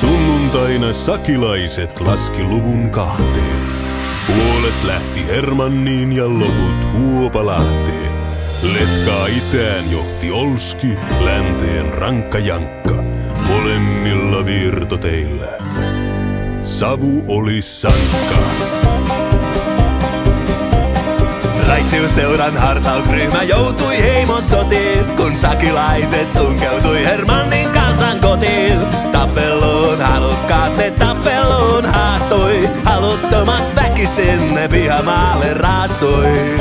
Sunnuntaina sakilaiset laski luvun 2. Puolet lähti Hermanniin ja loput Huopalahteen. Letkaa itään johti Olski, länteen rankka Jankka. Molemmilla virtoteillä savu oli sankka. Raitiusseuran hartausryhmä joutui heimosotiin, kun sakilaiset tunkeutui Hermannin kansan kotiin. Tappeluun halukkaat ne tappeluun haastoi, haluttomat väkisin ne pihamaalle raastoi.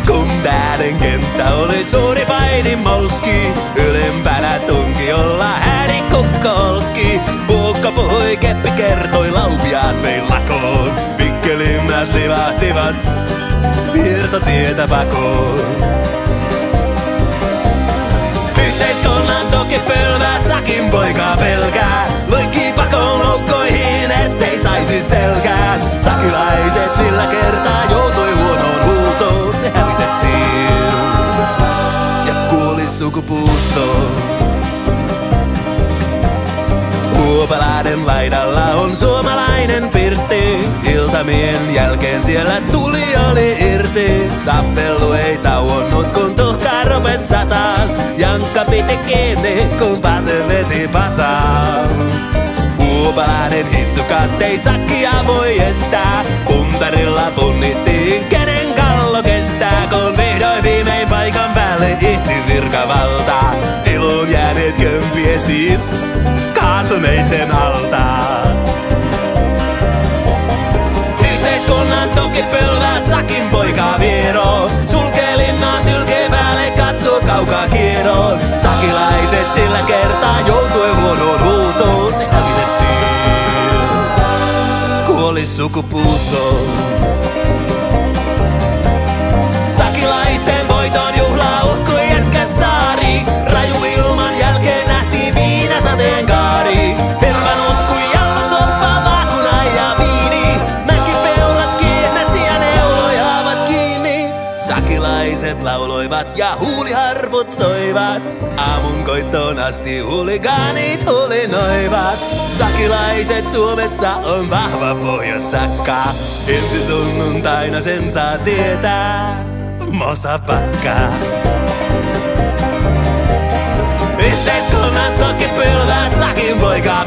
Kun tähden kenttä oli suuri painimolski, ylempänä tunkiolla häri kukkolski. Puukko puhui, keppi kertoi, laupiaat vei lakoon. Pikkelimmät livahtivat virtatietä pakoon. Yhteiskunnan toki pölvät sakin poikaa pelkää. Loikki pakoon loukkoihin, ettei saisi selkään. Sakilaiset sillä kertaa joutui huonoon huutoon. Ne hävitettiin ja kuoli sukupuuttoon. Huopalahden laidalla on suomalainen pirtti. Iltamien jälkeen siellä tuli oli irti. Tappelu ei tauonnut, kun tuhkaa rupes sataan. Jankka piti kiinni, kun Pate veti pataan. Huopalahden hissukat ei sakkia voi estää. Puntarilla punnittiin, kenen kallo kestää. Kun vihdoin viimein paikan päälle ihti virkavaltaa. Ilon jääneet kömpiesiin kaatuneiden altaan. Yhteiskunnan toki pölvät sakin poikaa vieroo. Sulkee linnaa sylkee päälle, katsoo kaukaa kierroon. Sakilaiset sillä kertaa joutui huonoon huutoon. Ne hävitettiin, kuoli sukupuuttoon. Sakilaisten voiton juhlaa uhkoi Jätkäsaari. Raju ilman jälkeen nähtiin viinasateen kaari. Hervanut kuin jallusoppa, vaakuna ja viini. Mäkipeurat kiennäsi ja neulojaavat kiinni. Sakilaiset lauloivat ja huuliharput soivat. Aamun koittoon asti huligaanit hulinoivat. Sakilaiset Suomessa on vahva pohjoissakka. Ensi sunnuntaina sen saa tietää. Mosapakka. Yhteiskunnan toki pylvät sakin poikaa